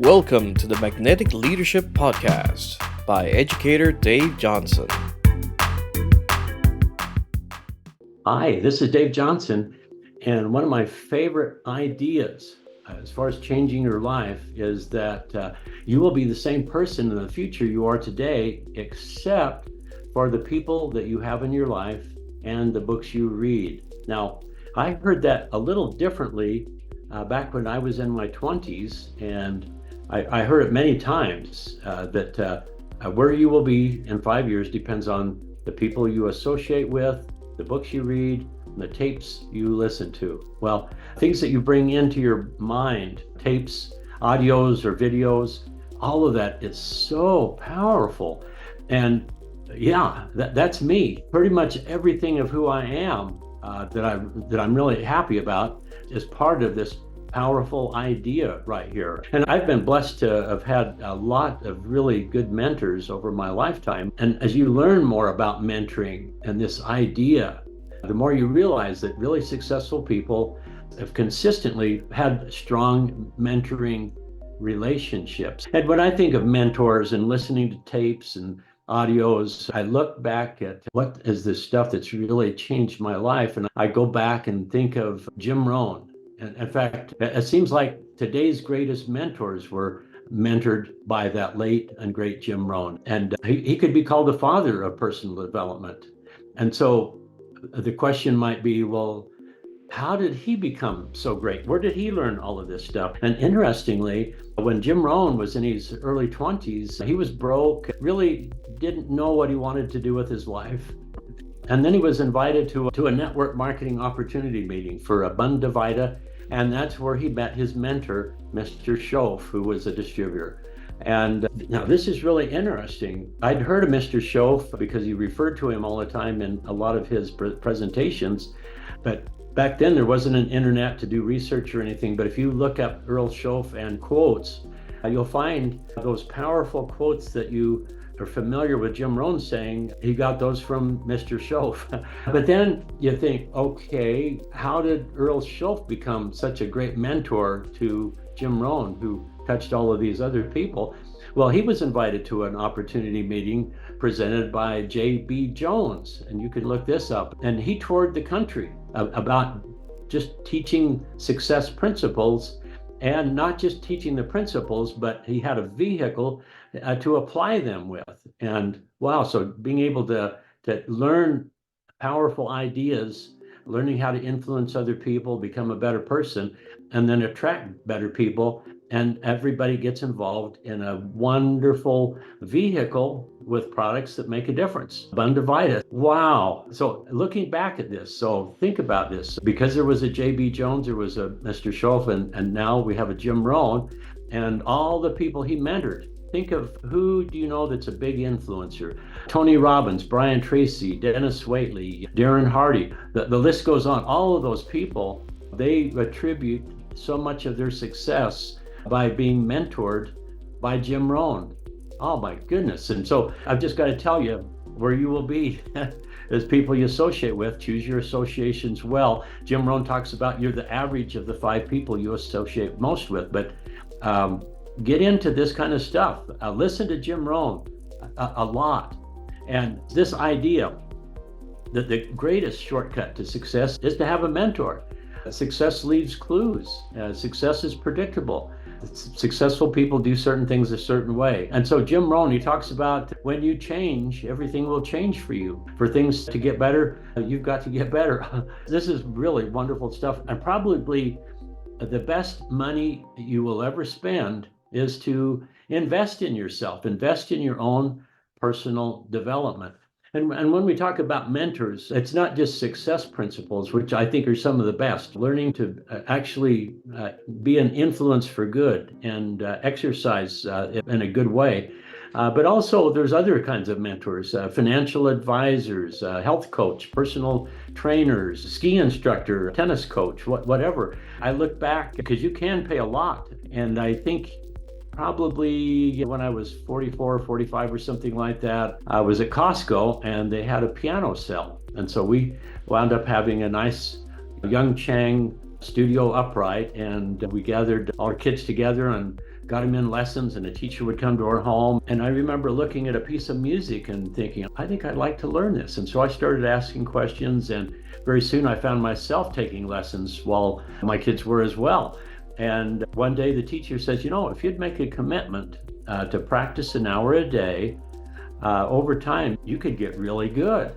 Welcome to the Magnetic Leadership Podcast by educator Dave Johnson. Hi, this is Dave Johnson, and one of my favorite ideas as far as changing your life is that you will be the same person in the future you are today, except for the people that you have in your life and the books you read. Now, I heard that a little differently back when I was in my 20s, and I heard it many times that where you will be in 5 years depends on the people you associate with, the books you read, and the tapes you listen to. Well, things that you bring into your mind, tapes, audios or videos, all of that is so powerful. And yeah, that's me. Pretty much everything of who I am that I'm really happy about is part of this powerful idea right here. And I've been blessed to have had a lot of really good mentors over my lifetime. And as you learn more about mentoring and this idea, the more you realize that really successful people have consistently had strong mentoring relationships. And when I think of mentors and listening to tapes and audios, I look back at what is this stuff that's really changed my life. And I go back and think of Jim Rohn. And in fact, it seems like today's greatest mentors were mentored by that late and great Jim Rohn. And he could be called the father of personal development. And so the question might be, well, how did he become so great? Where did he learn all of this stuff? And interestingly, when Jim Rohn was in his early 20s, he was broke, really didn't know what he wanted to do with his life. And then he was invited to a network marketing opportunity meeting for a Bundavita, and that's where he met his mentor, Mr. Schoaf, who was a distributor. And now this is really interesting. I'd heard of Mr. Schoaf because he referred to him all the time in a lot of his presentations, but back then there wasn't an internet to do research or anything. But if you look up Earl Schoaf and quotes, you'll find those powerful quotes that you are familiar with Jim Rohn saying. He got those from Mr. Schoaf. But then you think, okay, how did Earl Schoaf become such a great mentor to Jim Rohn, who touched all of these other people? Well, he was invited to an opportunity meeting presented by J.B. Jones, and you can look this up. And he toured the country about just teaching success principles, and not just teaching the principles, but he had a vehicle to apply them with. And wow, so being able to learn powerful ideas, learning how to influence other people, become a better person, and then attract better people, and everybody gets involved in a wonderful vehicle with products that make a difference. Bundavita. Wow. So looking back at this, so think about this. Because there was a J.B. Jones, there was a Mr. Schoaf, and now we have a Jim Rohn, and all the people he mentored. Think of who do you know that's a big influencer? Tony Robbins, Brian Tracy, Dennis Waitley, Darren Hardy. The list goes on. All of those people, they attribute so much of their success by being mentored by Jim Rohn. Oh my goodness. And so I've just got to tell you, where you will be as people you associate with, choose your associations well. Jim Rohn talks about you're the average of the 5 people you associate most with, but get into this kind of stuff. Listen to Jim Rohn a lot. And this idea that the greatest shortcut to success is to have a mentor. Success leaves clues. Success is predictable. Successful people do certain things a certain way. And so Jim Rohn, he talks about when you change, everything will change for you. For things to get better, you've got to get better. This is really wonderful stuff. And probably the best money you will ever spend is to invest in yourself, invest in your own personal development. And when we talk about mentors, it's not just success principles, which I think are some of the best. Learning to actually be an influence for good and exercise in a good way. But also there's other kinds of mentors, financial advisors, health coach, personal trainers, ski instructor, tennis coach, whatever. I look back because you can pay a lot. And I think probably when I was 44, 45 or something like that, I was at Costco and they had a piano sale. And so we wound up having a nice Young Chang studio upright, and we gathered our kids together and got him in lessons, and a teacher would come to our home. And I remember looking at a piece of music and thinking, I think I'd like to learn this. And so I started asking questions, and very soon I found myself taking lessons while my kids were as well. And one day the teacher says, if you'd make a commitment to practice an hour a day, over time, you could get really good.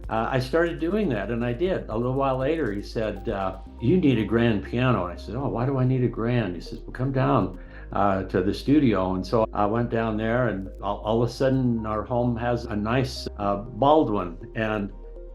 I started doing that, and I did. A little while later, he said, you need a grand piano. And I said, why do I need a grand? He says, well, come down to the studio. And so I went down there, and all of a sudden, our home has a nice Baldwin. And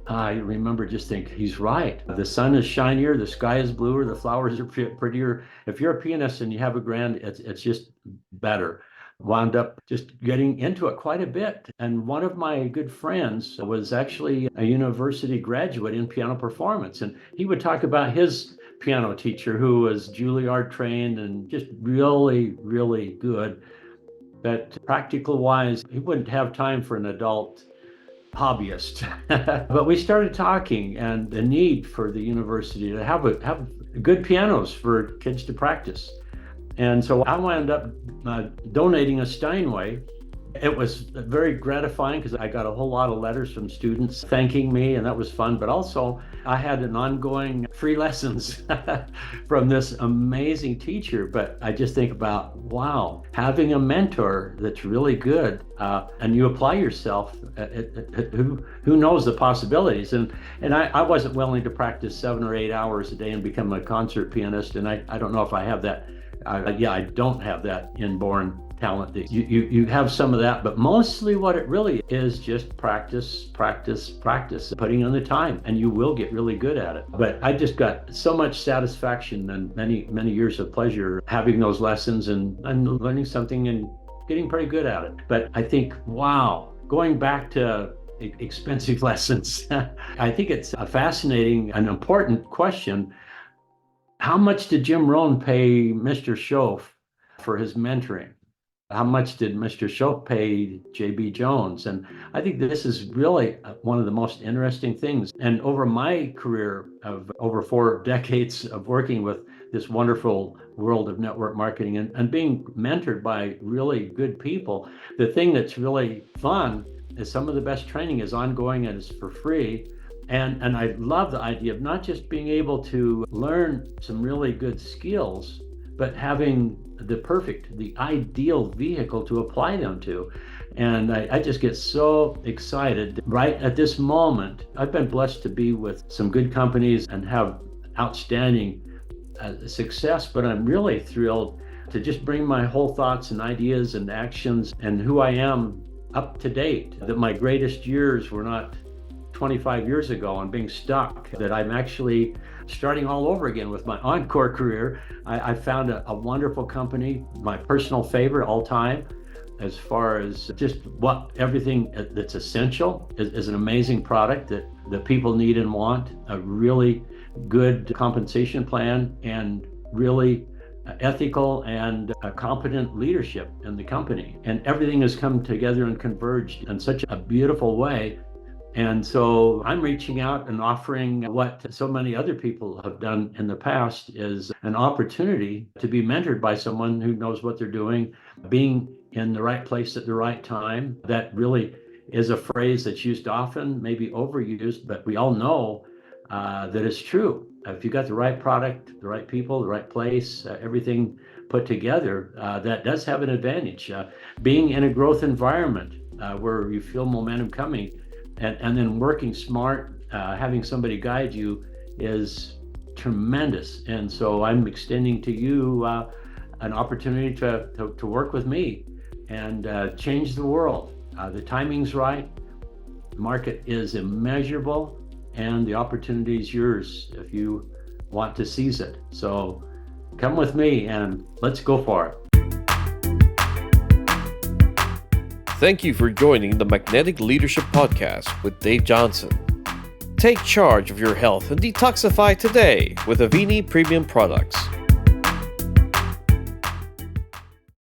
I remember just thinking, he's right. The sun is shinier, the sky is bluer, the flowers are prettier. If you're a pianist and you have a grand, it's just better. Wound up just getting into it quite a bit. And one of my good friends was actually a university graduate in piano performance. And he would talk about his piano teacher who was Juilliard trained and just really, really good. But practical wise, he wouldn't have time for an adult hobbyist. But we started talking, and the need for the university to have good pianos for kids to practice. And so I wound up donating a Steinway. It was very gratifying because I got a whole lot of letters from students thanking me, and that was fun. But also, I had an ongoing free lessons from this amazing teacher. But I just think about, wow, having a mentor that's really good, and you apply yourself, who knows the possibilities? And I wasn't willing to practice 7 or 8 hours a day and become a concert pianist. And I don't know if I have that. I don't have that inborn talent. You have some of that, but mostly what it really is just practice, putting in the time, and you will get really good at it. But I just got so much satisfaction and many years of pleasure having those lessons and learning something and getting pretty good at it. But I think, wow, going back to expensive lessons, I think it's a fascinating and important question. How much did Jim Rohn pay Mr. Schoaf for his mentoring? How much did Mr. Schoaf pay J.B. Jones? And I think this is really one of the most interesting things. And over my career of over 4 decades of working with this wonderful world of network marketing and being mentored by really good people, the thing that's really fun is some of the best training is ongoing and is for free. And I love the idea of not just being able to learn some really good skills, but having the ideal vehicle to apply them to. And I just get so excited right at this moment. I've been blessed to be with some good companies and have outstanding success, but I'm really thrilled to just bring my whole thoughts and ideas and actions and who I am up to date, that my greatest years were not 25 years ago and being stuck, that I'm actually starting all over again with my encore career. I found a wonderful company, my personal favorite all time, as far as just everything that's essential is an amazing product that people need and want, a really good compensation plan, and really ethical and competent leadership in the company. And everything has come together and converged in such a beautiful way. And so I'm reaching out and offering what so many other people have done in the past, is an opportunity to be mentored by someone who knows what they're doing, being in the right place at the right time. That really is a phrase that's used often, maybe overused, but we all know that it's true. If you got the right product, the right people, the right place, everything put together, that does have an advantage. Being in a growth environment where you feel momentum coming, and then working smart, having somebody guide you is tremendous. And so I'm extending to you an opportunity to work with me and change the world. The timing's right, the market is immeasurable, and the opportunity is yours if you want to seize it. So come with me and let's go for it. Thank you for joining the Magnetic Leadership Podcast with Dave Johnson. Take charge of your health and detoxify today with Avini Premium Products.